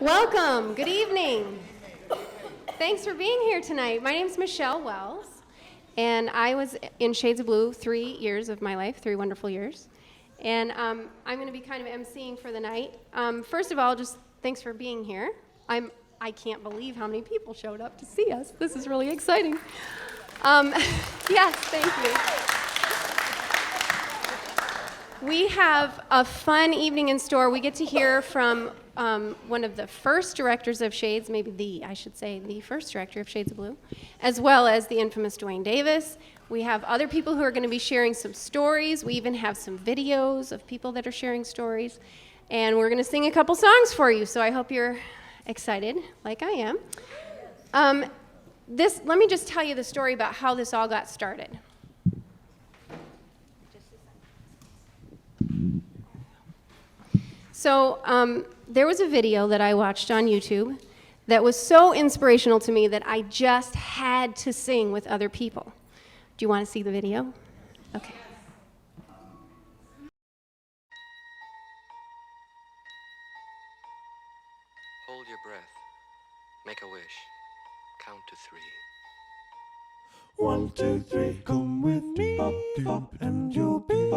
Welcome. Good evening. Thanks for being here tonight. My name's Michelle Wells, and I was in Shades of Blue 3 years of my life, 3 wonderful years. And I'm going to be kind of emceeing for the night. First of all, just thanks for being here. I can't believe how many people showed up to see us. This is really exciting. Yes, thank you. We have a fun evening in store. We get to hear from one of the first directors of Shades, maybe the first director of Shades of Blue, as well as the infamous Dwayne Davis. We have other people who are going to be sharing some stories. We even have some videos of people that are sharing stories. And we're going to sing a couple songs for you, so I hope you're excited, like I am. Let me just tell you the story about how this all got started. So there was a video that I watched on YouTube that was so inspirational to me that I just had to sing with other people. Do you want to see the video? Okay. Hold your breath. Make a wish. Count to 3. 1, 2, 3, come with me, and you'll be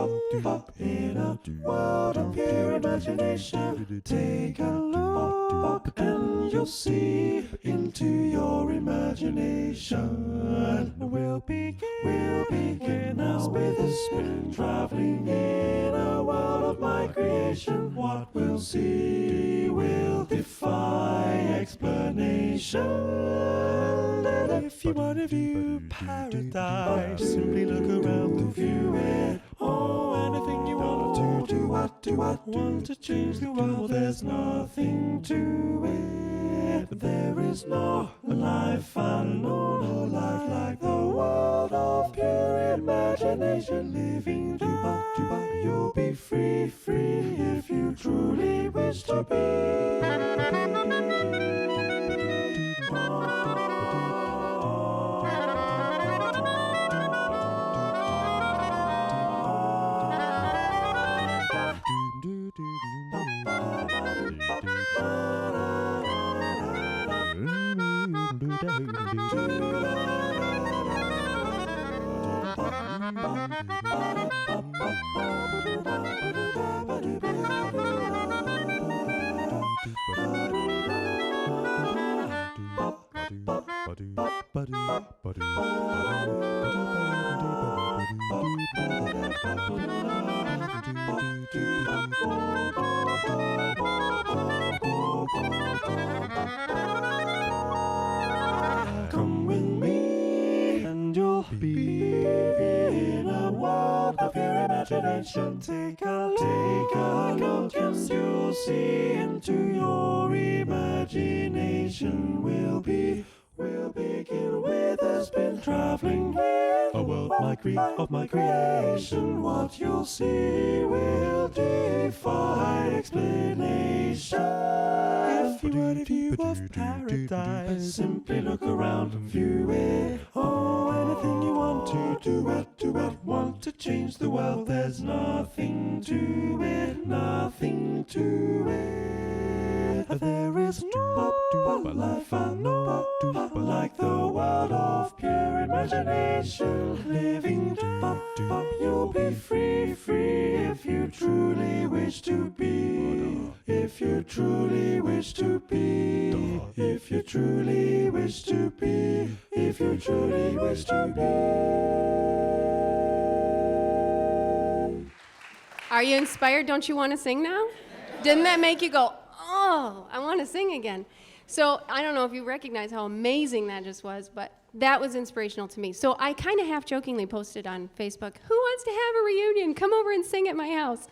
in a world of pure imagination. Take a look, and you'll see into your imagination. We'll begin now with a spin, traveling in a world of my creation. What we'll see will defy explanation. If you want to view paradise, simply look around to view it. Oh, anything you want to do, what, want to change the world, there's nothing to it. There is no life, I know no life like the world of pure imagination. Living you'll be free if you truly wish to be. Come with me, and you'll be in a world of your imagination. Take a look, and you'll see into your imagination. We'll begin with a spin, traveling here, a world of my creation. What you'll see will defy explanation. If you want a view of paradise, simply look around and view it. Oh, anything you want to do, what, want to change the world, there's nothing to it, nothing to it. There is no life I know like the world of pure imagination. Living you'll be free if you truly wish to be. If you truly wish to be. If you truly wish to be. If you truly wish to be. Are you inspired? Don't you want to sing now? Didn't that make you go, oh, I want to sing again? So I don't know if you recognize how amazing that just was, but that was inspirational to me. So I kind of half-jokingly posted on Facebook, who wants to have a reunion? Come over and sing at my house.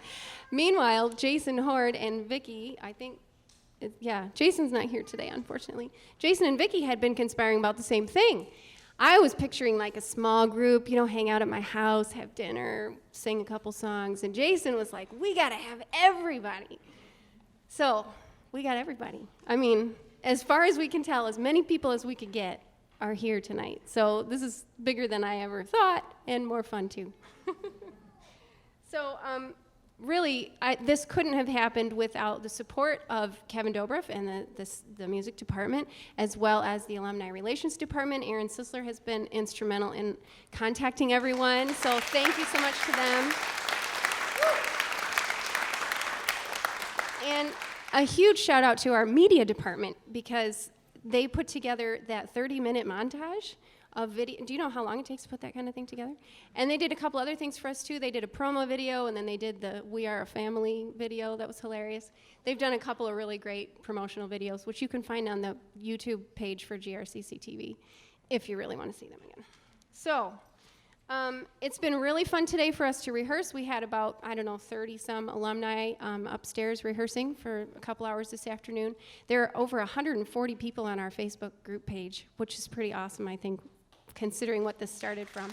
Meanwhile, Jason Horde and Vicky, Jason's not here today, unfortunately. Jason and Vicky had been conspiring about the same thing. I was picturing like a small group, hang out at my house, have dinner, sing a couple songs, and Jason was like, we got to have everybody. So we got everybody. I mean, as far as we can tell, as many people as we could get are here tonight. So this is bigger than I ever thought and more fun too. So really, this couldn't have happened without the support of Kevin Dobreff and the music department, as well as the alumni relations department. Aaron Sisler has been instrumental in contacting everyone, so thank you so much to them. And a huge shout out to our media department, because they put together that 30-minute montage of video. Do you know how long it takes to put that kind of thing together? And they did a couple other things for us too. They did a promo video, and then they did the We Are a Family video. That was hilarious. They've done a couple of really great promotional videos, which you can find on the YouTube page for GRCC TV if you really want to see them again. So it's been really fun today for us to rehearse. We had about, 30-some alumni upstairs rehearsing for a couple hours this afternoon. There are over 140 people on our Facebook group page, which is pretty awesome, I think, considering what this started from.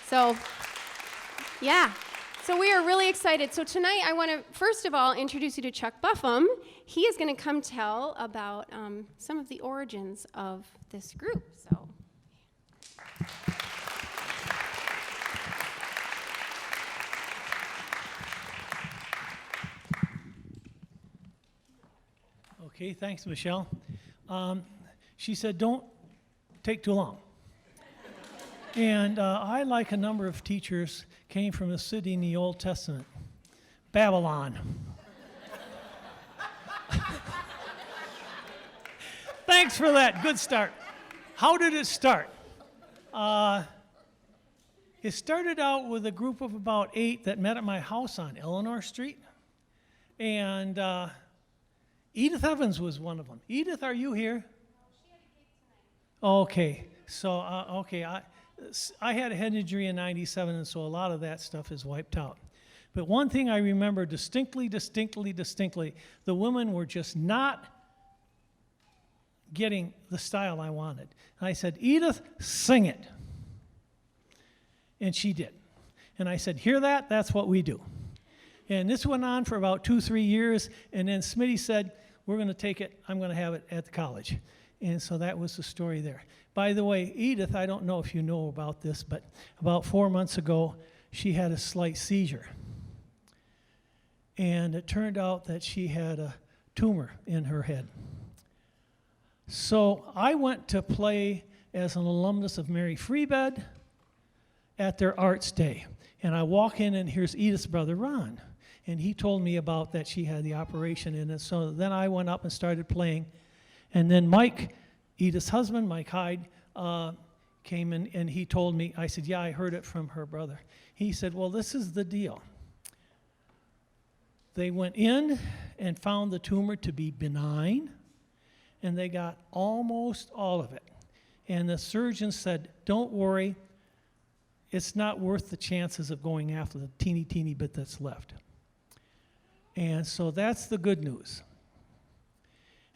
So, yeah. So we are really excited. So tonight I want to, first of all, introduce you to Chuck Buffum. He is going to come tell about some of the origins of this group. So. Okay, thanks, Michelle. She said, don't take too long. And I, like a number of teachers, came from a city in the Old Testament, Babylon. Thanks for that. Good start. How did it start? It started out with a group of about 8 that met at my house on Eleanor Street. And Edith Evans was one of them. Edith, are you here? Okay. So, I had a head injury in 97, and so a lot of that stuff is wiped out. But one thing I remember distinctly, the women were just not getting the style I wanted. And I said, Edith, sing it. And she did. And I said, hear that? That's what we do. And this went on for about 2-3 years, and then Smitty said, we're going to take it, I'm going to have it at the college. And so that was the story there. By the way, Edith, I don't know if you know about this, but about 4 months ago, she had a slight seizure. And it turned out that she had a tumor in her head. So I went to play as an alumnus of Mary Free Bed at their Arts Day. And I walk in, and here's Edith's brother, Ron. And he told me about that she had the operation in it. So then I went up and started playing. And then Mike, Edith's husband, Mike Hyde, came in, and he told me, I said, yeah, I heard it from her brother. He said, well, this is the deal. They went in and found the tumor to be benign, and they got almost all of it. And the surgeon said, don't worry, it's not worth the chances of going after the teeny bit that's left. And so that's the good news.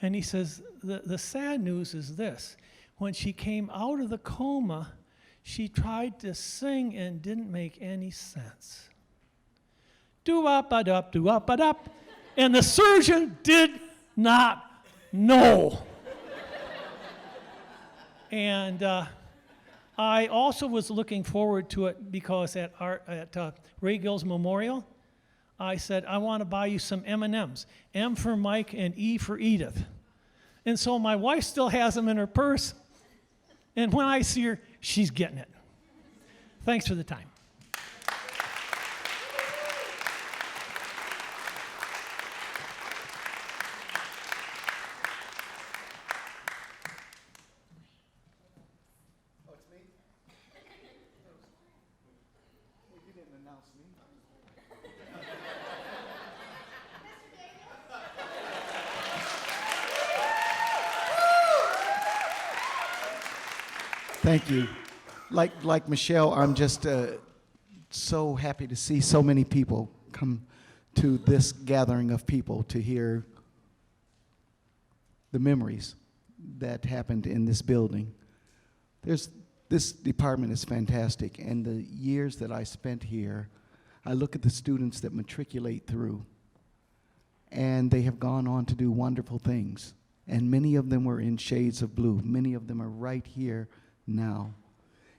And he says, the sad news is this. When she came out of the coma, she tried to sing and didn't make any sense. Do-up-a-dup, do-up-a-dup. And the surgeon did not know. And I also was looking forward to it because at Ray Gill's Memorial, I said, I want to buy you some M&Ms. M for Mike and E for Edith. And so my wife still has them in her purse. And when I see her, she's getting it. Thanks for the time. Oh, it's me? Well, you didn't announce me. Thank you. Like Michelle, I'm just so happy to see so many people come to this gathering of people to hear the memories that happened in this building. This department is fantastic, and the years that I spent here, I look at the students that matriculate through, and they have gone on to do wonderful things. And many of them were in Shades of Blue. Many of them are right here now.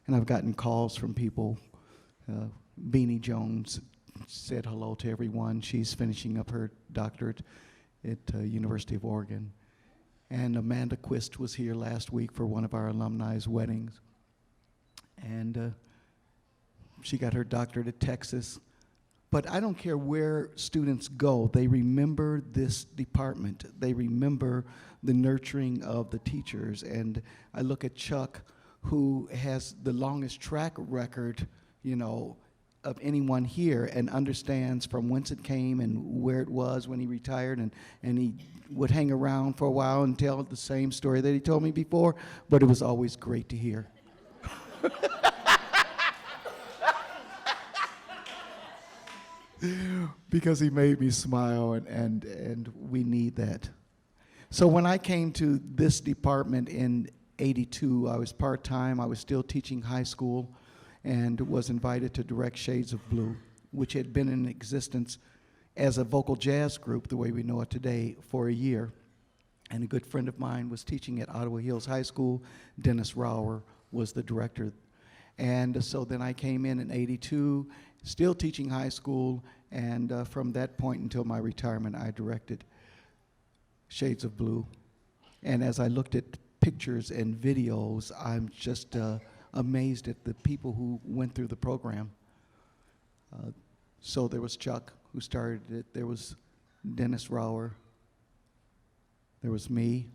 And I've gotten calls from people, Beanie Jones, said hello to everyone. She's finishing up her doctorate at University of Oregon. And Amanda Quist was here last week for one of our alumni's weddings. And she got her doctorate at Texas. But I don't care where students go, they remember this department. They remember the nurturing of the teachers. And I look at Chuck, who has the longest track record, of anyone here, and understands from whence it came and where it was when he retired, and he would hang around for a while and tell the same story that he told me before, but it was always great to hear. Because he made me smile, and we need that. So when I came to this department in '82, I was part-time. I was still teaching high school and was invited to direct Shades of Blue, which had been in existence as a vocal jazz group, the way we know it today, for a year. And a good friend of mine was teaching at Ottawa Hills High School. Dennis Rauer was the director. And so then I came in '82, still teaching high school, and from that point until my retirement, I directed Shades of Blue. And as I looked at pictures and videos, I'm just amazed at the people who went through the program. So there was Chuck, who started it. There was Dennis Rauer. There was me.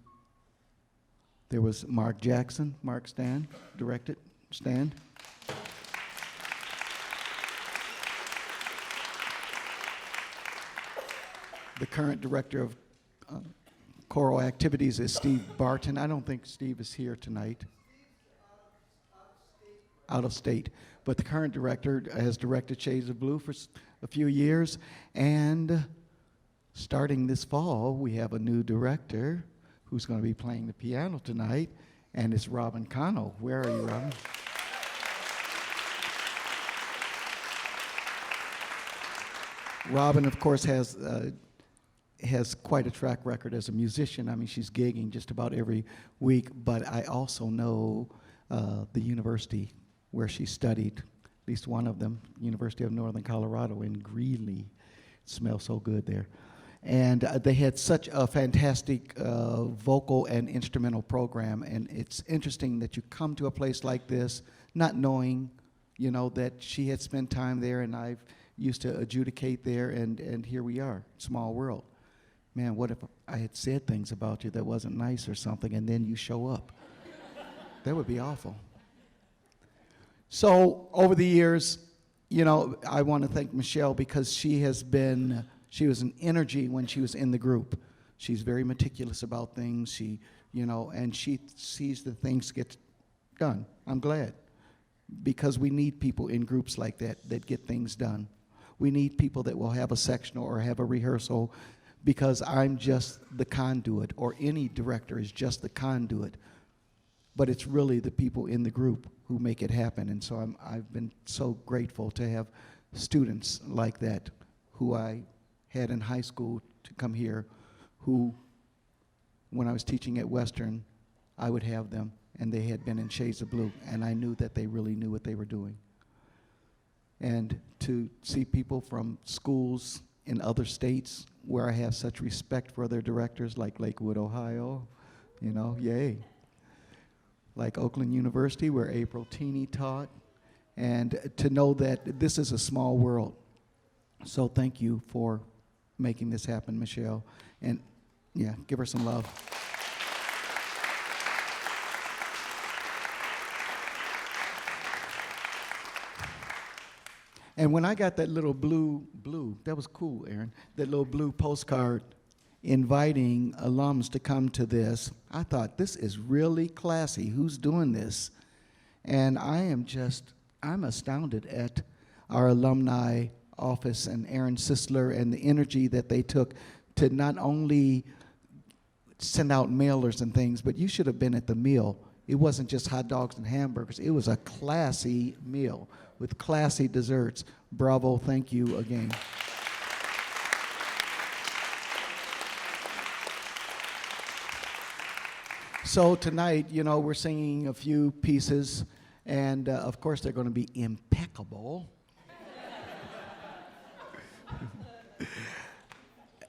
There was Mark Jackson. Mark, stand. Directed. Stand. The current director of choral activities is Steve Barton. I don't think Steve is here tonight. Out of state. But the current director has directed Shades of Blue for a few years. And starting this fall, we have a new director who's going to be playing the piano tonight, and it's Robin Cano. Where are you, Robin? Robin, of course, has quite a track record as a musician. I mean, she's gigging just about every week, but I also know the university where she studied, at least one of them, University of Northern Colorado in Greeley. It smells so good there. And they had such a fantastic vocal and instrumental program, and it's interesting that you come to a place like this not knowing, that she had spent time there, and I've used to adjudicate there, and here we are, small world. Man, what if I had said things about you that wasn't nice or something, and then you show up? That would be awful. So over the years, I want to thank Michelle, because she was an energy when she was in the group. She's very meticulous about things. And she sees the things get done. I'm glad, because we need people in groups like that get things done. We need people that will have a sectional or have a rehearsal, because I'm just the conduit, or any director is just the conduit. But it's really the people in the group who make it happen. And so I've been so grateful to have students like that, who I had in high school to come here, who, when I was teaching at Western, I would have them, and they had been in Shades of Blue, and I knew that they really knew what they were doing. And to see people from schools in other states where I have such respect for their directors, like Lakewood, Ohio, yay. Like Oakland University, where April Teeney taught, and to know that this is a small world. So thank you for making this happen, Michelle. And yeah, give her some love. And when I got that little blue, that was cool, Aaron, that little blue postcard inviting alums to come to this, I thought, this is really classy. Who's doing this? And I'm astounded at our alumni office and Aaron Sisler and the energy that they took to not only send out mailers and things, but you should have been at the meal. It wasn't just hot dogs and hamburgers. It was a classy meal with classy desserts. Bravo, thank you again. So tonight, we're singing a few pieces, and of course they're going to be impeccable.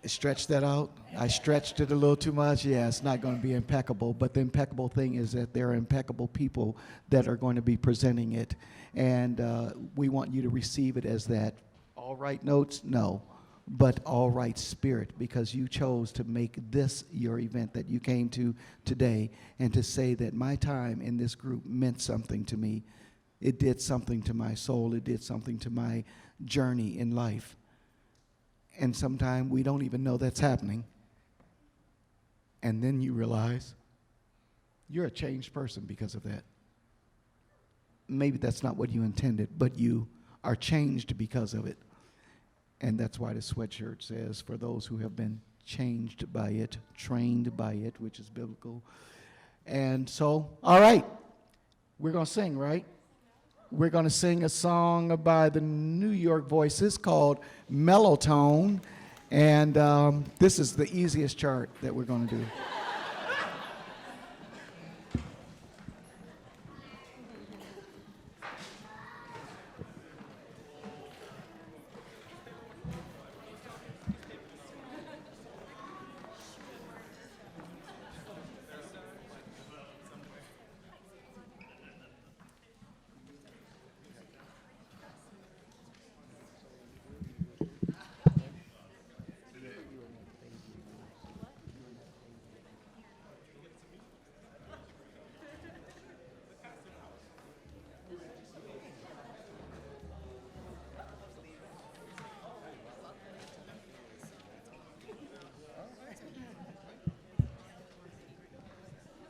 Stretch that out. I stretched it a little too much. Yeah, it's not going to be impeccable. But the impeccable thing is that there are impeccable people that are going to be presenting it. And we want you to receive it as that. All right notes? No. But all right spirit, because you chose to make this your event that you came to today, and to say that my time in this group meant something to me. It did something to my soul. It did something to my journey in life. And sometimes we don't even know that's happening. And then you realize you're a changed person because of that. Maybe that's not what you intended, but you are changed because of it. And that's why the sweatshirt says, for those who have been changed by it, trained by it, which is biblical. And so, all right, we're going to sing, right? We're going to sing a song by the New York Voices called Mellow Tone. And this is the easiest chart that we're going to do.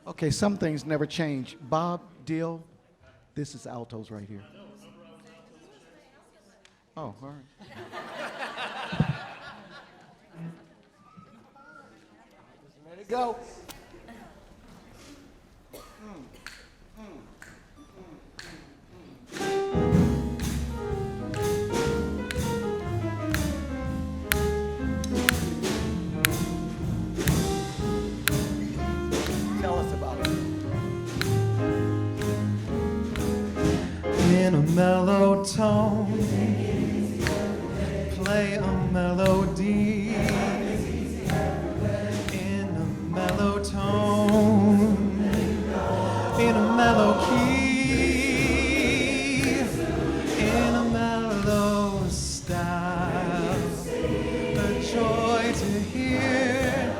Okay, some things never change. Bob, Dill, this is altos right here. Oh, all right. Let it go. Tell us about it. In a mellow tone, play a melody. In a mellow tone, in a mellow key, in a mellow style. A joy to hear.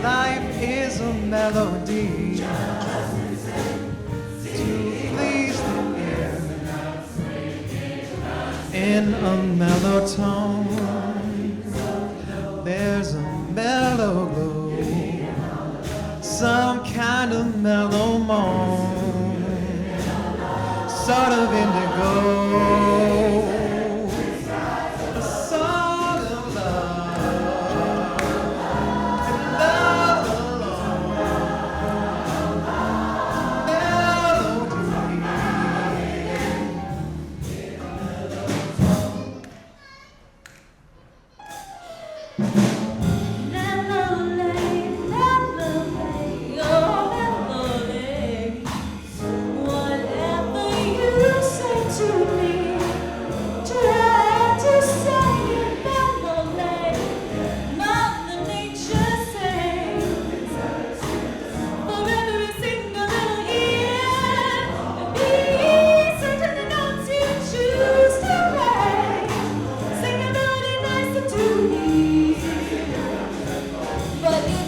Life is a melody. In a mellow tone, there's a mellow glow, some kind of mellow moan, sort of indigo, a song of love, and love alone, melody.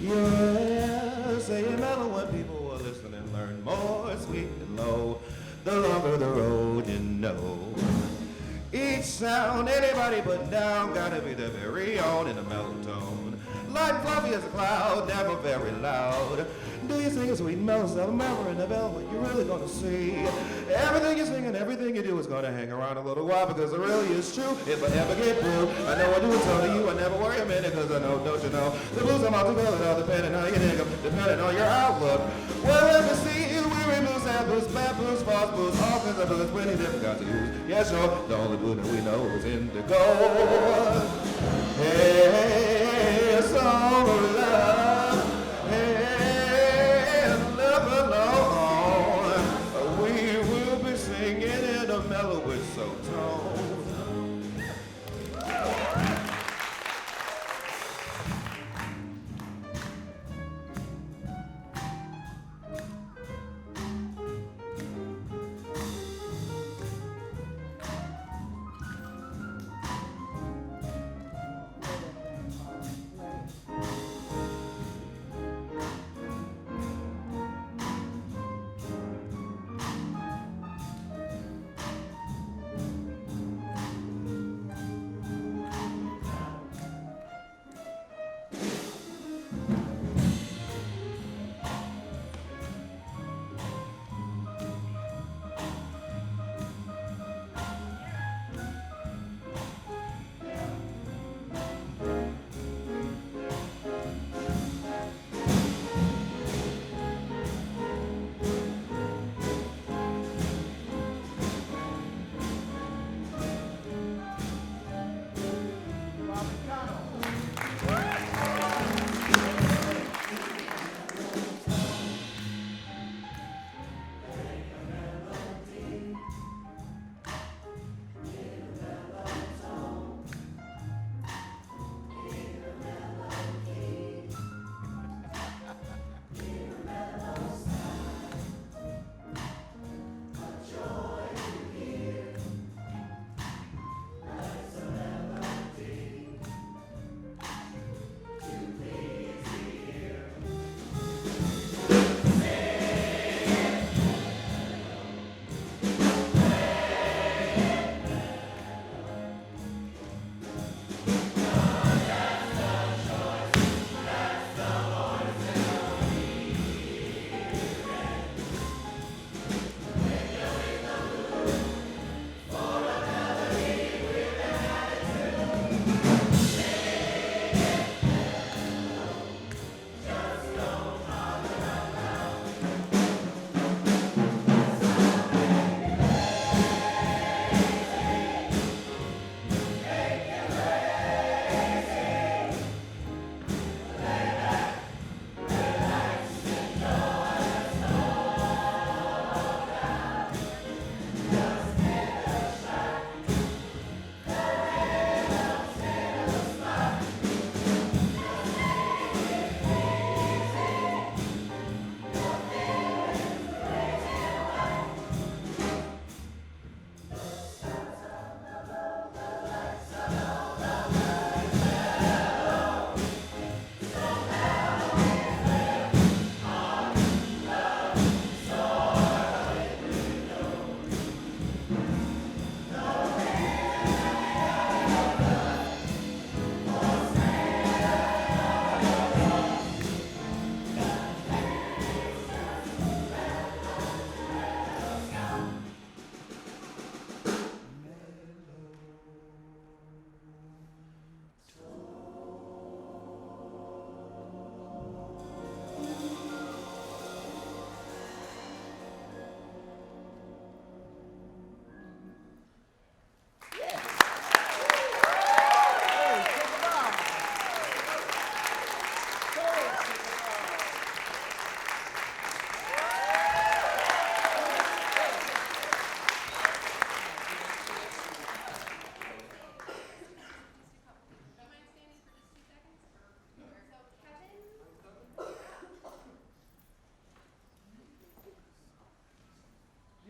Yes, say it mellow when people will listen and learn more. Sweet and low, the longer the road, you know. Each sound anybody put down gotta be the very own in a mellow tone. light and fluffy as a cloud, never very loud. Do you sing a sweet and mellow stuff? Remember in the bell what you're really gonna see. Everything you sing and everything you do is gonna hang around a little while because it really is true. If I ever get blue, I know I do it so to you. I never worry a minute because I know, don't you know? The blues I'm all together, all depending on how you dig them, depending on your outlook. Well, let me see you, weary blues, sad blues, bad blues, false blues, all kinds of blues, plenty different kinds to use. Yeah, sure, the only blue that we know is indigo. Hey, a song of love. Hey, love alone. We will be singing in a mellow whistle tone.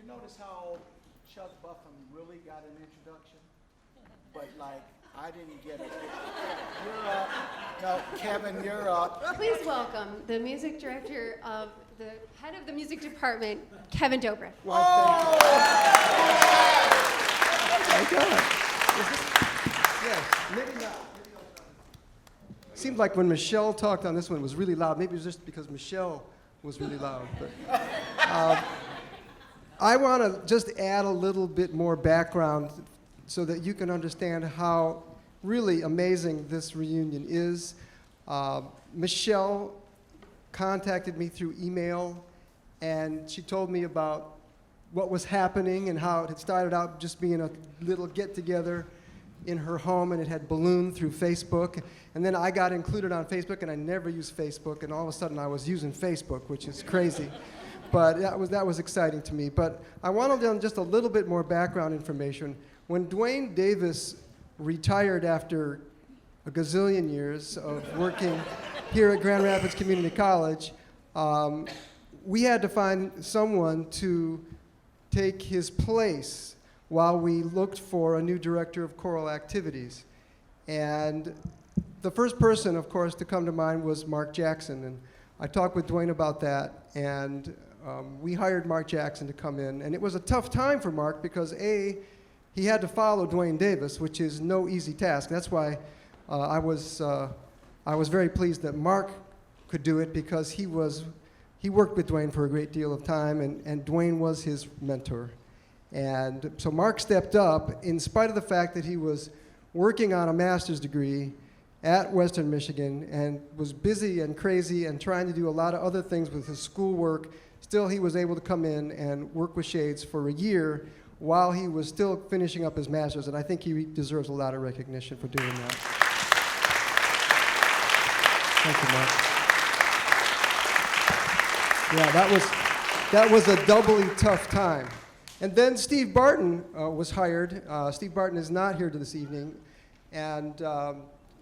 Notice how Chuck Buffum really got an introduction, but like I didn't get it. You're up. No, Kevin, you're up. Please welcome the music director of the head of the music department, Kevin Dobrev. Why, thank you. Oh my God. Yes, living up. seemed like when Michelle talked on this one, it was really loud. Maybe it was just because Michelle was really loud. But I want to just add a little bit more background so that you can understand how really amazing this reunion is. Michelle contacted me through email, and she told me about what was happening and how it had started out just being a little get-together in her home, and it had ballooned through Facebook. And then I got included on Facebook, and I never used Facebook, and all of a sudden I was using Facebook, which is crazy. But that was exciting to me. But I wanted to just a little bit more background information. When Dwayne Davis retired after a gazillion years of working here at Grand Rapids Community College, we had to find someone to take his place while we looked for a new director of choral activities. And the first person, of course, to come to mind was Mark Jackson. And I talked with Dwayne about that, and we hired Mark Jackson to come in. And it was a tough time for Mark because, A, he had to follow Dwayne Davis, which is no easy task. That's why I was very pleased that Mark could do it, because he worked with Dwayne for a great deal of time, and Dwayne was his mentor. And so Mark stepped up in spite of the fact that he was working on a master's degree at Western Michigan and was busy and crazy and trying to do a lot of other things with his schoolwork. Still, he was able to come in and work with Shades for a year while he was still finishing up his master's, and I think he deserves a lot of recognition for doing that. Thank you, Mark. Yeah, that was a doubly tough time. And then Steve Barton was hired. Steve Barton is not here this evening. And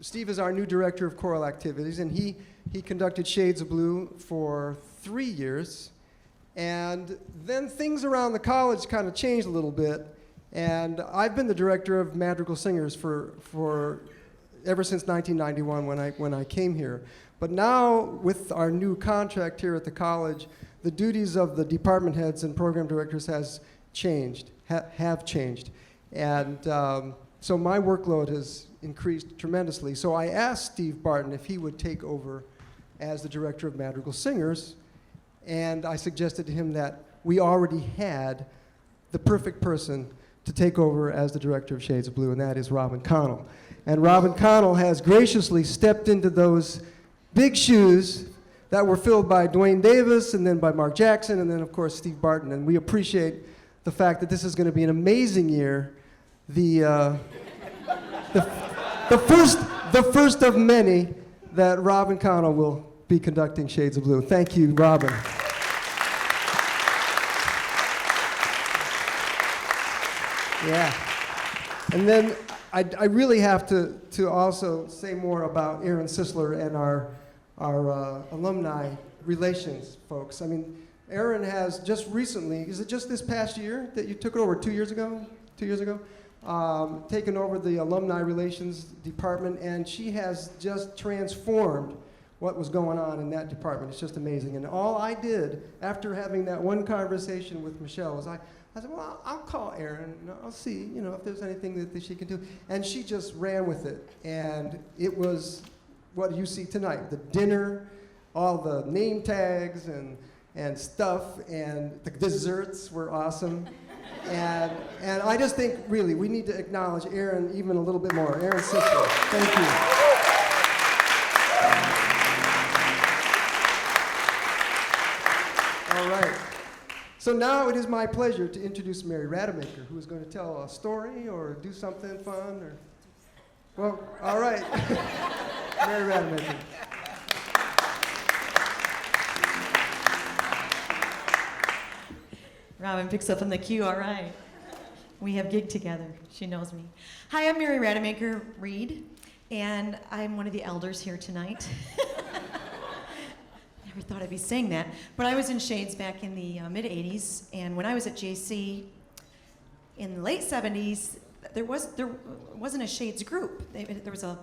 Steve is our new director of choral activities, and he conducted Shades of Blue for 3 years. And then things around the college kind of changed a little bit. And I've been the director of madrigal singers for ever since 1991 when I came here. But now, with our new contract here at the college, the duties of the department heads and program directors have changed. And so my workload has increased tremendously. So I asked Steve Barton if he would take over as the director of madrigal singers, and I suggested to him that we already had the perfect person to take over as the director of Shades of Blue, and that is Robin Connell. And Robin Connell has graciously stepped into those big shoes that were filled by Dwayne Davis, and then by Mark Jackson, and then, of course, Steve Barton. And we appreciate the fact that this is going to be an amazing year. The first of many that Robin Connell will be conducting Shades of Blue. Thank you, Robin. Yeah. And then I really have to also say more about Aaron Sisler and our alumni relations folks. I mean, Aaron has just recently, is it just this past year that you took it over, 2 years ago? 2 years ago? Taken over the alumni relations department, and she has just transformed what was going on in that department. It's just amazing. And all I did after having that one conversation with Michelle was I said, well, I'll call Erin, and I'll see, if there's anything that she can do. And she just ran with it. And it was what you see tonight, the dinner, all the name tags and stuff, and the desserts were awesome. And I just think, really, we need to acknowledge Erin even a little bit more. Aaron's sister, thank you. All right. So now it is my pleasure to introduce Mary Rademacher, who is going to tell a story or do something fun. Well, all right. Mary Rademacher. Robin picks up on the cue, all right. We have gigged together. She knows me. Hi, I'm Mary Rademacher Reed, and I'm one of the elders here tonight. Never thought I'd be saying that, but I was in Shades back in the mid-'80s, and when I was at JC in the late '70s, there wasn't a Shades group. There was a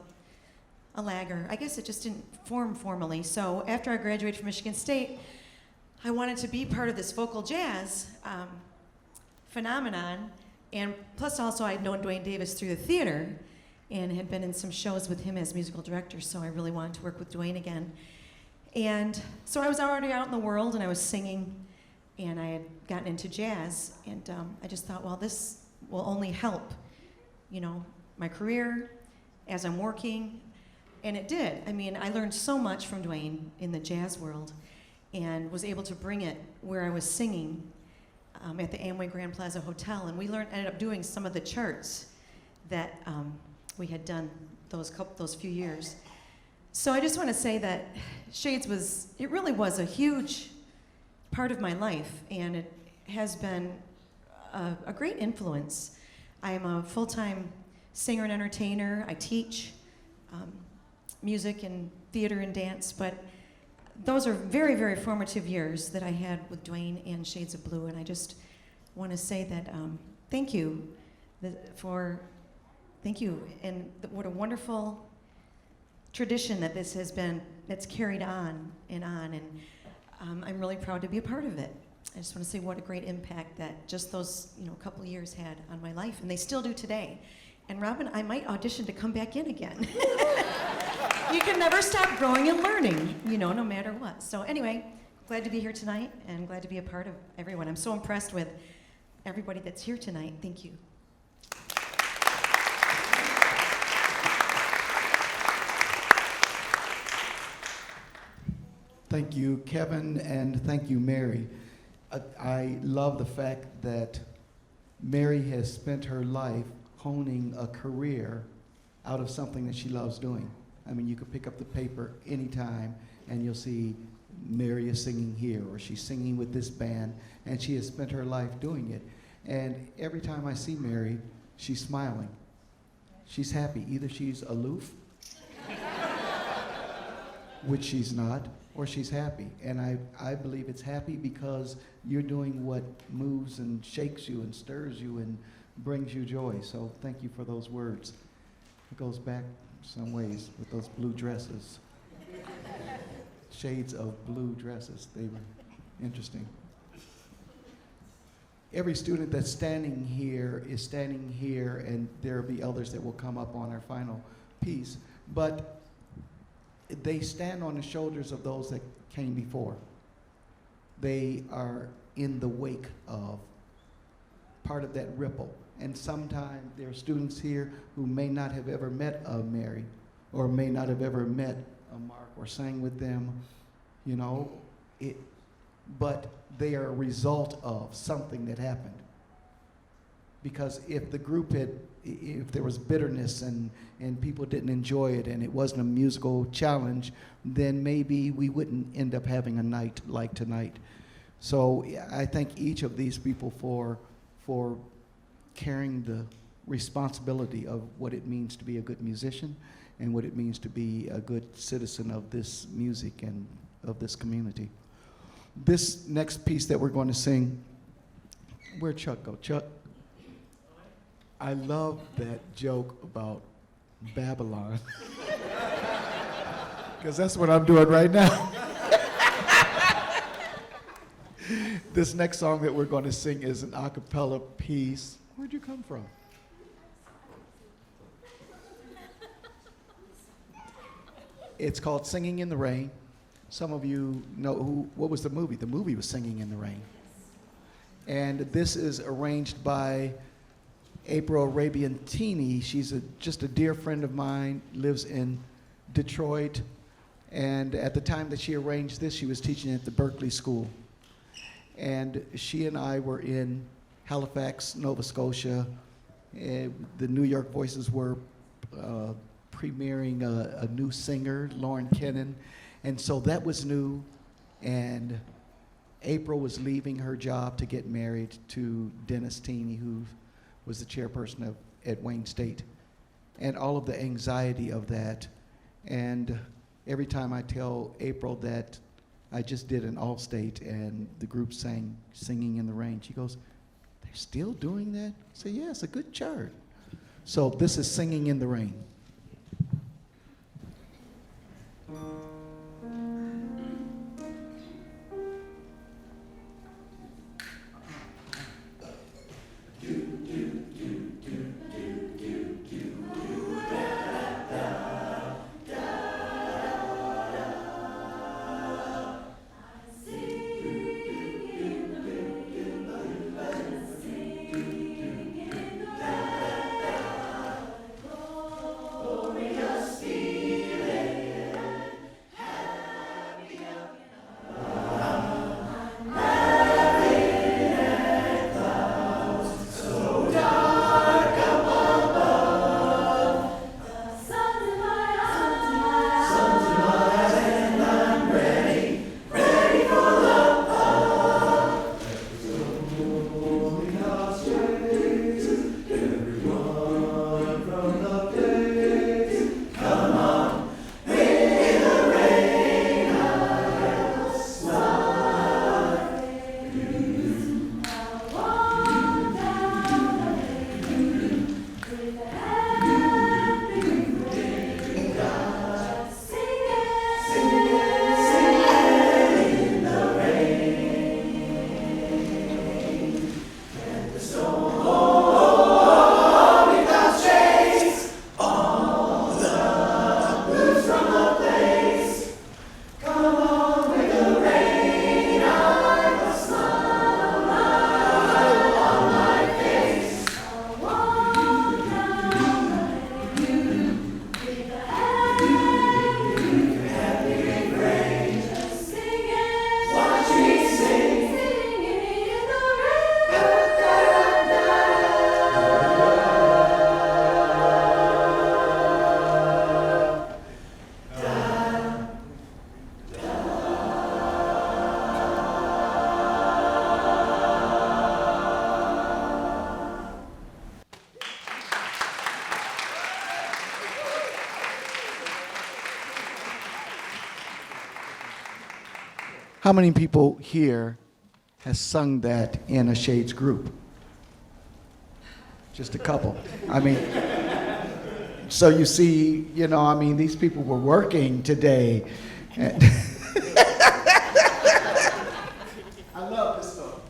lagger. I guess it just didn't form formally. So after I graduated from Michigan State, I wanted to be part of this vocal jazz phenomenon, and plus also I'd known Dwayne Davis through the theater, and had been in some shows with him as musical director, so I really wanted to work with Dwayne again. And so I was already out in the world, and I was singing, and I had gotten into jazz, and I just thought, well, this will only help, you know, my career as I'm working, and it did. I mean, I learned so much from Dwayne in the jazz world, and was able to bring it where I was singing at the Amway Grand Plaza Hotel, and we ended up doing some of the charts that we had done those few years. So I just want to say that Shades it really was a huge part of my life, and it has been a great influence. I am a full-time singer and entertainer. I teach music and theater and dance, but those are very, very formative years that I had with Dwayne and Shades of Blue, and I just want to say that thank you thank you, and what a wonderful tradition that this has been, that's carried on, and I'm really proud to be a part of it. I just want to say what a great impact that just those couple of years had on my life, and they still do today. And Robin, I might audition to come back in again. You can never stop growing and learning, no matter what. So anyway, glad to be here tonight, and glad to be a part of everyone. I'm so impressed with everybody that's here tonight. Thank you. Thank you, Kevin, and thank you, Mary. I love the fact that Mary has spent her life honing a career out of something that she loves doing. I mean, you could pick up the paper anytime and you'll see Mary is singing here, or she's singing with this band, and she has spent her life doing it. And every time I see Mary, she's smiling. She's happy. Either she's aloof, which she's not, or she's happy. And I believe it's happy because you're doing what moves and shakes you and stirs you and brings you joy. So thank you for those words. It goes back some ways with those blue dresses. Shades of blue dresses. They were interesting. Every student that's standing here is standing here, and there will be others that will come up on our final piece. But they stand on the shoulders of those that came before. They are in the wake of part of that ripple. And sometimes there are students here who may not have ever met a Mary, or may not have ever met a Mark or sang with them, but they are a result of something that happened. Because if the group if there was bitterness and people didn't enjoy it and it wasn't a musical challenge, then maybe we wouldn't end up having a night like tonight. So I thank each of these people for carrying the responsibility of what it means to be a good musician and what it means to be a good citizen of this music and of this community. This next piece that we're going to sing, where'd Chuck go? Chuck? I love that joke about Babylon, because that's what I'm doing right now. This next song that we're going to sing is an a cappella piece. Where'd you come from? It's called Singing in the Rain. Some of you know what was the movie? The movie was Singing in the Rain. And this is arranged by April Arabiantini. She's just a dear friend of mine, lives in Detroit. And at the time that she arranged this, she was teaching at the Berkeley School. And she and I were in Halifax, Nova Scotia. The New York Voices were premiering a new singer, Lauren Kennan. And so that was new. And April was leaving her job to get married to Dennis Teeney, who was the chairperson at Wayne State. And all of the anxiety of that. And every time I tell April that I just did an all-state and the group sang Singing in the Rain, she goes, "They're still doing that?" I say, "Yeah, it's a good chart." So this is Singing in the Rain. How many people here has sung that in a Shades group? Just a couple. I mean, so you see, you know, I mean, these people were working today. And I love this song.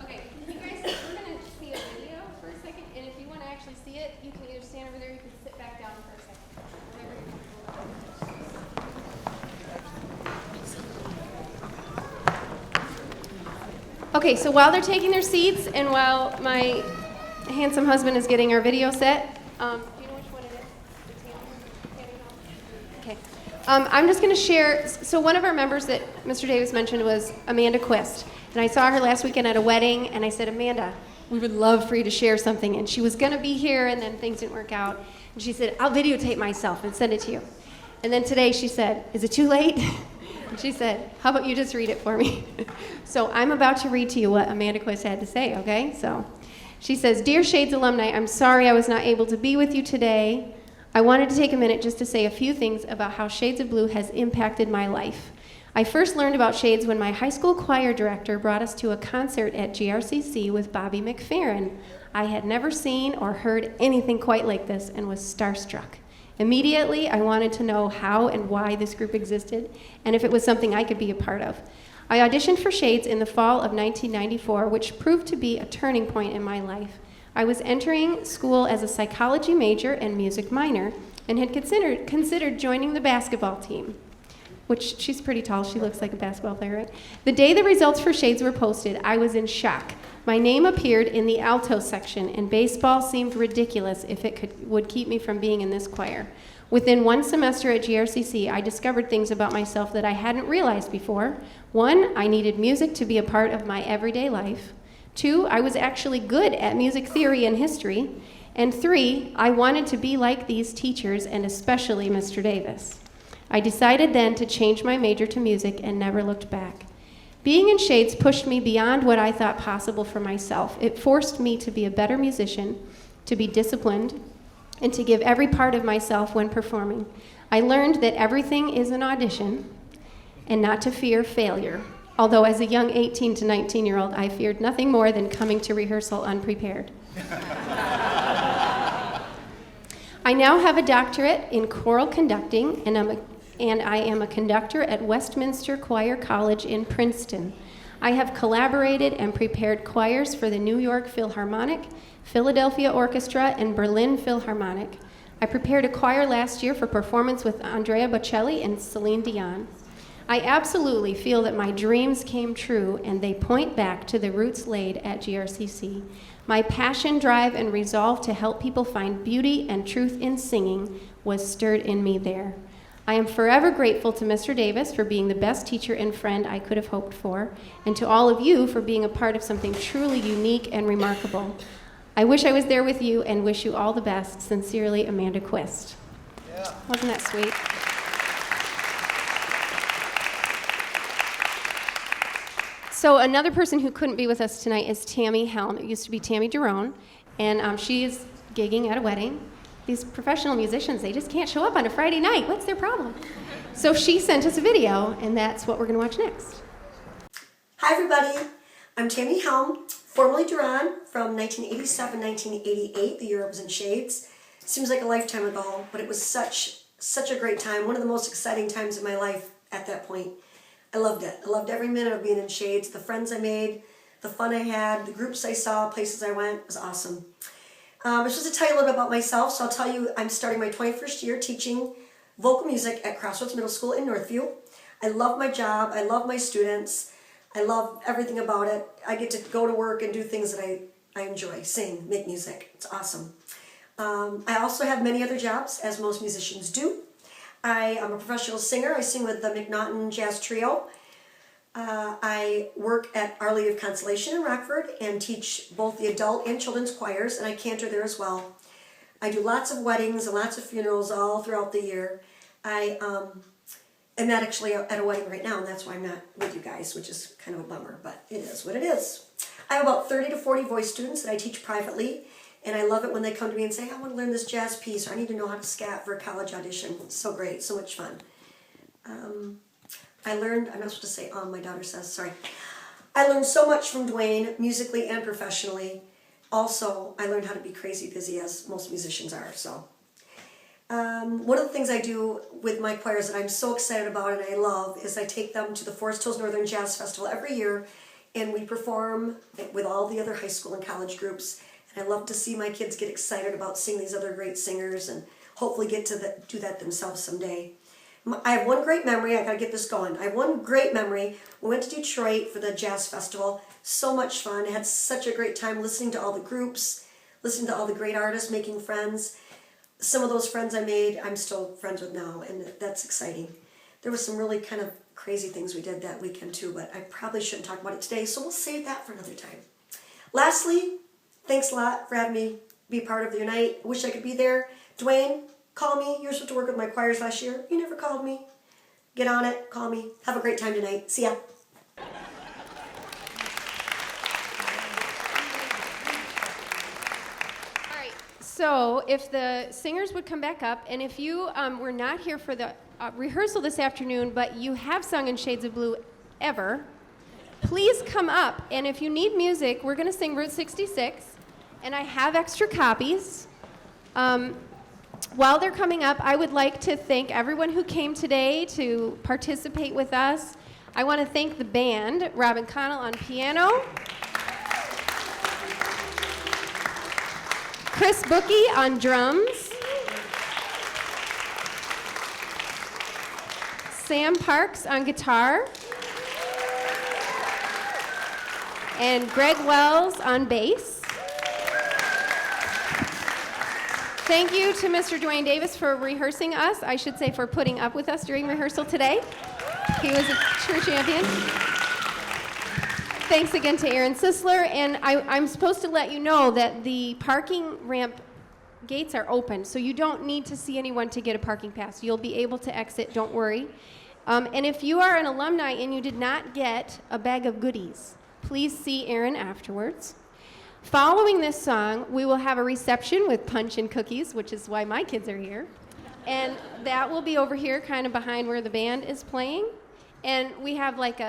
Okay, you guys, we're gonna see a video for a second, and if you want to actually see it, you can either stand over there, or you can sit back down for a second. Whatever you're comfortable with. Okay, so while they're taking their seats, and while my handsome husband is getting our video set, do you know which one it is? Okay. I'm just going to share. So one of our members that Mr. Davis mentioned was Amanda Quist. And I saw her last weekend at a wedding, and I said, Amanda, we would love for you to share something. And she was going to be here, and then things didn't work out. And she said, I'll videotape myself and send it to you. And then today she said, is it too late? And she said, how about you just read it for me? So I'm about to read to you what Amanda Quist had to say, okay? So she says, Dear Shades alumni, I'm sorry I was not able to be with you today. I wanted to take a minute just to say a few things about how Shades of Blue has impacted my life. I first learned about Shades when my high school choir director brought us to a concert at GRCC with Bobby McFerrin. I had never seen or heard anything quite like this and was starstruck. Immediately, I wanted to know how and why this group existed and if it was something I could be a part of. I auditioned for Shades in the fall of 1994, which proved to be a turning point in my life. I was entering school as a psychology major and music minor and had considered joining the basketball team, which she's pretty tall. She looks like a basketball player, right? The day the results for Shades were posted, I was in shock. My name appeared in the alto section, and baseball seemed ridiculous if it would keep me from being in this choir. Within one semester at GRCC, I discovered things about myself that I hadn't realized before. 1, I needed music to be a part of my everyday life. 2, I was actually good at music theory and history. And 3, I wanted to be like these teachers, and especially Mr. Davis. I decided then to change my major to music and never looked back. Being in Shades pushed me beyond what I thought possible for myself. It forced me to be a better musician, to be disciplined, and to give every part of myself when performing. I learned that everything is an audition and not to fear failure. Although as a young 18 to 19-year-old, I feared nothing more than coming to rehearsal unprepared. I now have a doctorate in choral conducting, and I am a conductor at Westminster Choir College in Princeton. I have collaborated and prepared choirs for the New York Philharmonic, Philadelphia Orchestra, and Berlin Philharmonic. I prepared a choir last year for performance with Andrea Bocelli and Celine Dion. I absolutely feel that my dreams came true, and they point back to the roots laid at GRCC. My passion, drive, and resolve to help people find beauty and truth in singing was stirred in me there. I am forever grateful to Mr. Davis for being the best teacher and friend I could have hoped for, and to all of you for being a part of something truly unique and remarkable. I wish I was there with you and wish you all the best. Sincerely, Amanda Quist. Yeah. Wasn't that sweet? So another person who couldn't be with us tonight is Tammy Helm. It used to be Tammy Jerome, and she is gigging at a wedding. These professional musicians, they just can't show up on a Friday night. What's their problem? So she sent us a video, and that's what we're going to watch next. Hi, everybody. I'm Tammy Helm, formerly Duran, from 1987-1988, the year I was in Shades. Seems like a lifetime ago, but it was such a great time, one of the most exciting times of my life at that point. I loved it. I loved every minute of being in Shades, the friends I made, the fun I had, the groups I saw, places I went. It was awesome. I was just to tell you a little bit about myself, so I'll tell you I'm starting my 21st year teaching vocal music at Crossroads Middle School in Northview. I love my job. I love my students. I love everything about it. I get to go to work and do things that I enjoy, sing, make music. It's awesome. I also have many other jobs, as most musicians do. I am a professional singer. I sing with the McNaughton Jazz Trio. I work at Our Lady of Consolation in Rockford and teach both the adult and children's choirs, and I cantor there as well. I do lots of weddings and lots of funerals all throughout the year. I am not actually at a wedding right now, and that's why I'm not with you guys, which is kind of a bummer, but it is what it is. I have about 30 to 40 voice students that I teach privately, And I love it when they come to me and say, I want to learn this jazz piece, or I need to know how to scat for a college audition. It's so great, so much fun. I learned, I'm not supposed to say my daughter says, sorry. I learned so much from Dwayne, musically and professionally. Also, I learned how to be crazy busy, as most musicians are, so. One of the things I do with my choirs that I'm so excited about and I love is I take them to the Forest Hills Northern Jazz Festival every year, and we perform with all the other high school and college groups. And I love to see my kids get excited about seeing these other great singers and hopefully get to do that themselves someday. I have one great memory. I gotta get this going. I have one great memory. We went to Detroit for the Jazz Festival. So much fun. I had such a great time listening to all the groups, listening to all the great artists, making friends. Some of those friends I made, I'm still friends with now, and that's exciting. There was some really kind of crazy things we did that weekend too, but I probably shouldn't talk about it today, so we'll save that for another time. Lastly, thanks a lot for having me be part of your night. I wish I could be there. Dwayne, call me. You were supposed to work with my choirs last year. You never called me. Get on it. Call me. Have a great time tonight. See ya. So if the singers would come back up, and if you were not here for the rehearsal this afternoon, but you have sung in Shades of Blue ever, please come up. And if you need music, we're going to sing Route 66, and I have extra copies. While they're coming up, I would like to thank everyone who came today to participate with us. I want to thank the band, Robin Connell on piano, Chris Bookie on drums, Sam Parks on guitar, and Greg Wells on bass. Thank you to Mr. Dwayne Davis for rehearsing us. I should say for putting up with us during rehearsal today. He was a true champion. Thanks again to Aaron Sisler, and I'm supposed to let you know that the parking ramp gates are open, so you don't need to see anyone to get a parking pass. You'll be able to exit, don't worry. And if you are an alumni and you did not get a bag of goodies, please see Aaron afterwards. Following this song, we will have a reception with punch and cookies, which is why my kids are here. And that will be over here, kind of behind where the band is playing. And we have like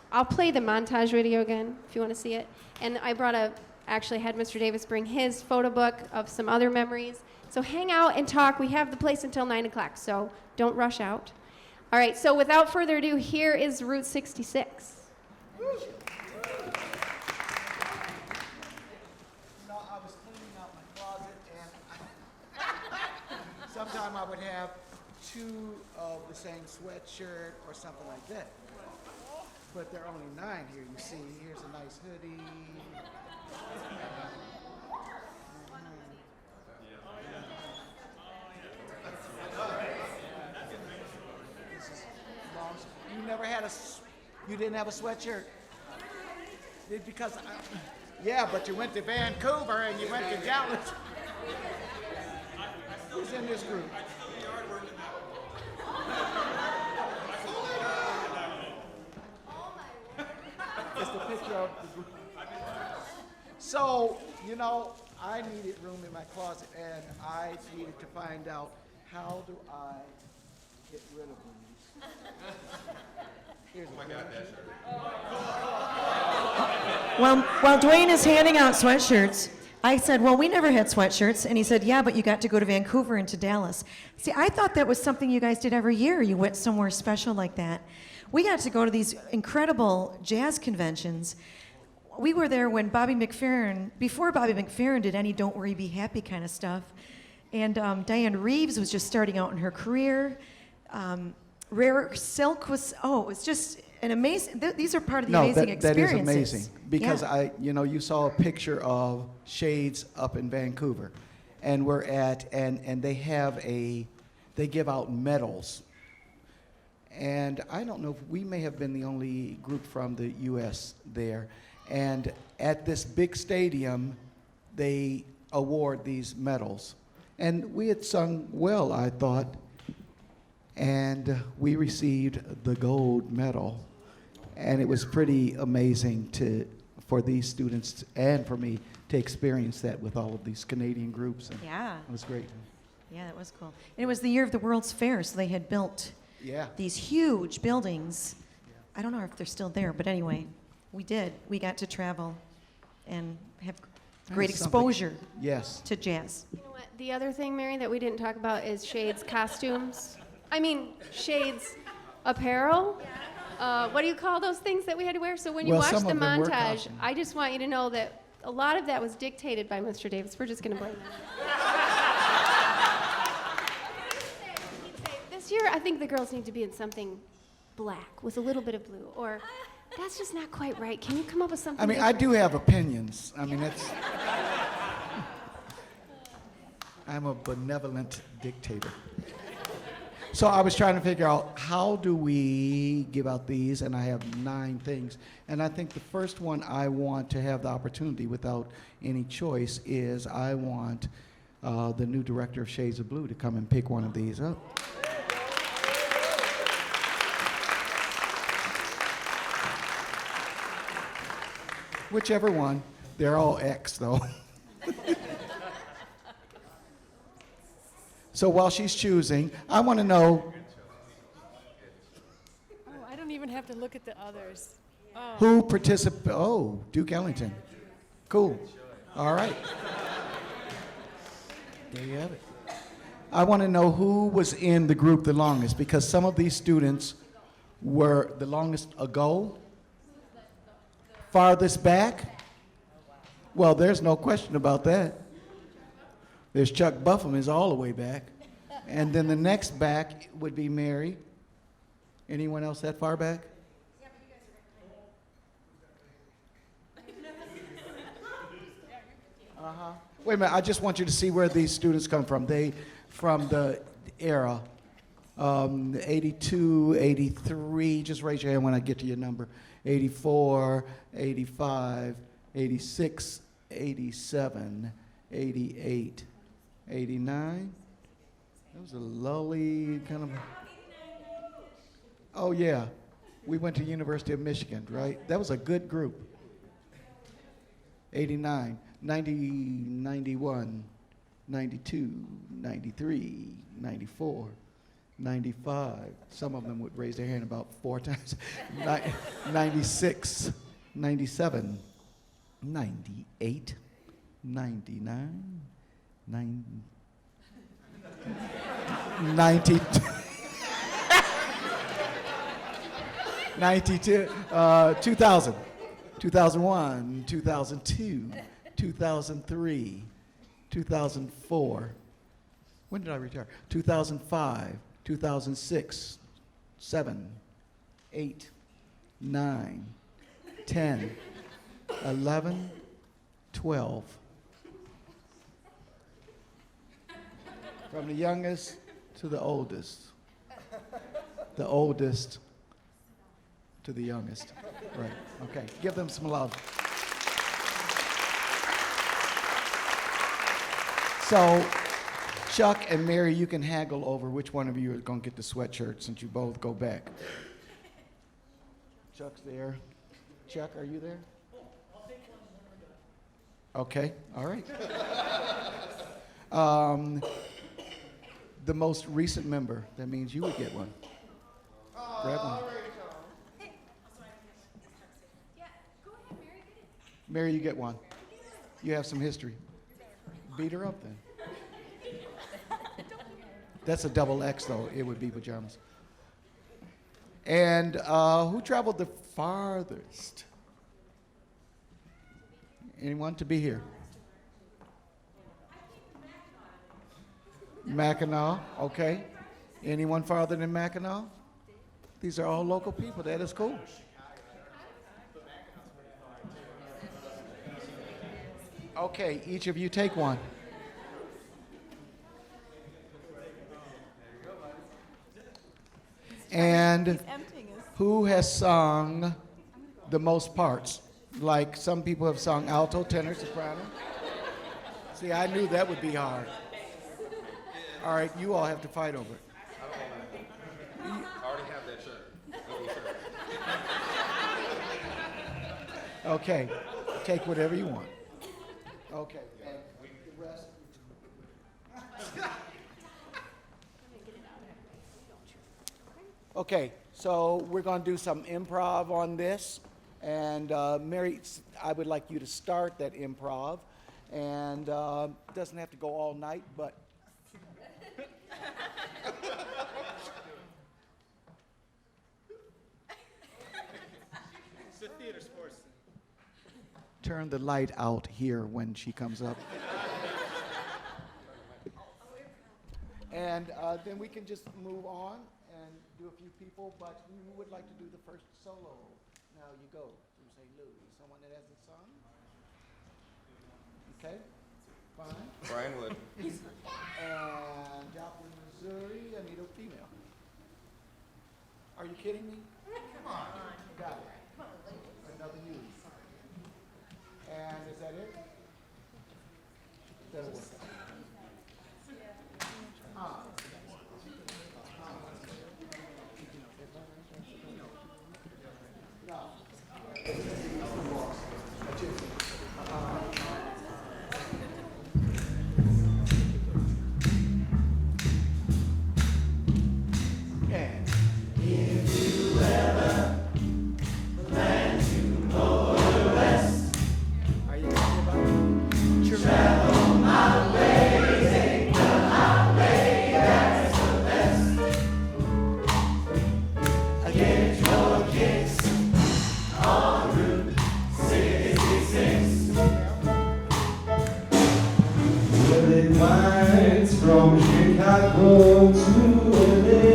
I'll play the montage video again if you want to see it. And I actually had Mr. Davis bring his photo book of some other memories. So hang out and talk. We have the place until 9 o'clock, so don't rush out. All right, so without further ado, here is Route 66. I was cleaning out my closet, and sometime I would have two of the same sweatshirt or something like that. But there are only 9 here, you see. Here's a nice hoodie. This is long. You didn't have a sweatshirt? Yeah, but you went to Vancouver and you went to Dallas. Who's in this group? It's the picture of the group. So, I needed room in my closet, and I needed to find out, how do I get rid of these? Here's While Dwayne is handing out sweatshirts, I said, well, we never had sweatshirts. And he said, yeah, but you got to go to Vancouver and to Dallas. See, I thought that was something you guys did every year. You went somewhere special like that. We got to go to these incredible jazz conventions. We were there when before Bobby McFerrin did any Don't Worry, Be Happy kind of stuff. And Diane Reeves was just starting out in her career. Rare Silk was, it was just an amazing, these are part of the amazing experiences. That is amazing, because yeah. you saw a picture of Shades up in Vancouver, and we're and they have they give out medals. And I don't know, we may have been the only group from the U.S. there. And at this big stadium, they award these medals. And we had sung well, I thought. And we received the gold medal. And it was pretty amazing for these students and for me to experience that with all of these Canadian groups. And Yeah. it was great. Yeah, that was cool. And it was the year of the World's Fair, so they had built Yeah. these huge buildings. I don't know if they're still there, but anyway, we did. We got to travel and have great That's something. exposure Yes. to jazz. You know what? The other thing, Mary, that we didn't talk about is Shades costumes. I mean, Shades apparel. What do you call those things that we had to wear? So when you Well, watch some the of them were montage, costumes. I just want you to know that a lot of that was dictated by Mr. Davis. We're just going to blame that. This year, I think the girls need to be in something black with a little bit of blue, or that's just not quite right. Can you come up with something? I mean, I do have opinions. I mean, that's. I'm a benevolent dictator. So I was trying to figure out how do we give out these, and I have 9 things. And I think the first one I want to have the opportunity without any choice is I want the new director of Shades of Blue to come and pick one of these up. Whichever one. They're all X, though. So while she's choosing, I want to know Oh, I don't even have to look at the others. Oh. who participated. Oh, Duke Ellington. Cool. All right. There you have it. I want to know who was in the group the longest, because some of these students were the longest ago, farthest back. Well, there's no question about that. There's Chuck Buffum is all the way back. And then the next back would be Mary. Anyone else that far back? Uh-huh. Wait a minute, I just want you to see where these students come from. They, from the era, 82, 83, just raise your hand when I get to your number. 84, 85, 86, 87, 88, 89. That was a lully kind of. Oh yeah, we went to University of Michigan, right? That was a good group. 89, 90, 91, 92, 93, 94, 95. Some of them would raise their hand about 4 times. 96, 97, 98, 99, 90, 92, 2000, 2001, 2002, 2003, 2004. When did I retire? 2005, 2006, 7, 8, 9, 10, 11, 12. From the youngest to the oldest. The oldest to the youngest. Right. Okay. Give them some love. So, Chuck and Mary, you can haggle over which one of you is going to get the sweatshirt since you both go back. Chuck's there. Chuck, are you there? Okay. All right. The most recent member, that means you would get one. Grab one. Mary, you get one. You have some history. Beat her up then. That's a double X though, it would be pajamas. And who traveled the farthest? Anyone to be here? Mackinac, okay. Anyone farther than Mackinac? These are all local people, that is cool. Okay, each of you take one. And who has sung the most parts? Like some people have sung alto, tenor, soprano. See, I knew that would be hard. All right, you all have to fight over it. I already have that shirt. Okay, take whatever you want. Okay, and the rest. Okay, so we're going to do some improv on this. And Mary, I would like you to start that improv. And it doesn't have to go all night, but. It's a theater sports. Turn the light out here when she comes up. And then we can just move on and do a few people, but who would like to do the first solo? Now you go from St. Louis. Someone that hasn't sung? Okay, fine. Brian Wood. And Joplin, Missouri, I need a female. Are you kidding me? Come on. Got it. Another you. And is that it? That'll work. From Chicago to LA,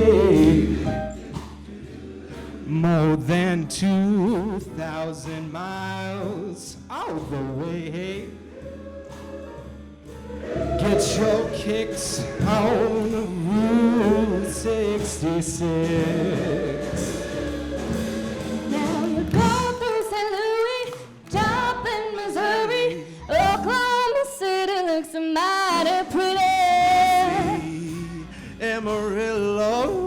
more than 2,000 miles all the way. Get your kicks on Route 66. Now you go through St. Louis, Joplin, Missouri, Oklahoma City looks mighty pretty. Amarillo.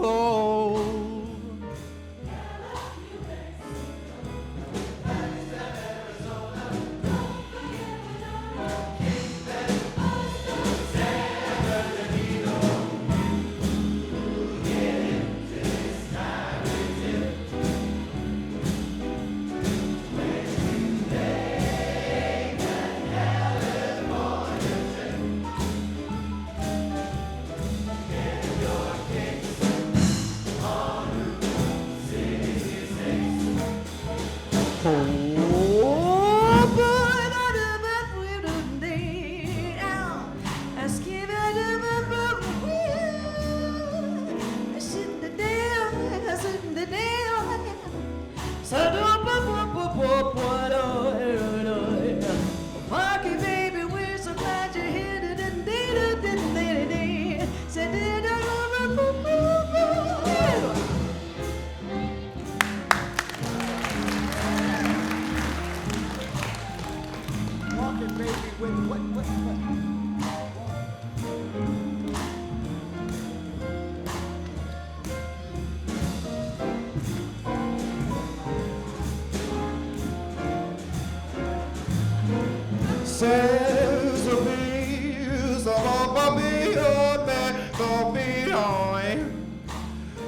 Says a piece of a beyond man, go behind.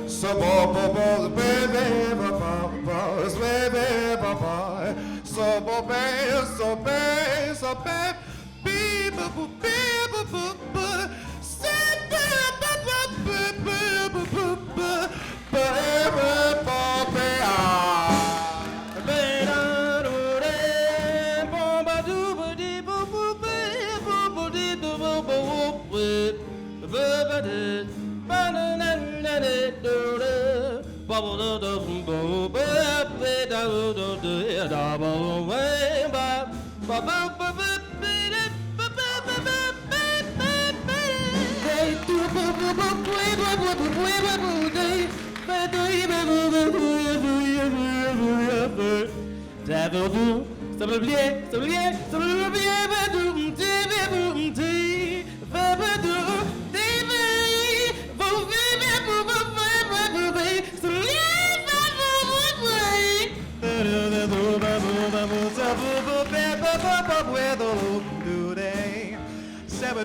So, baby,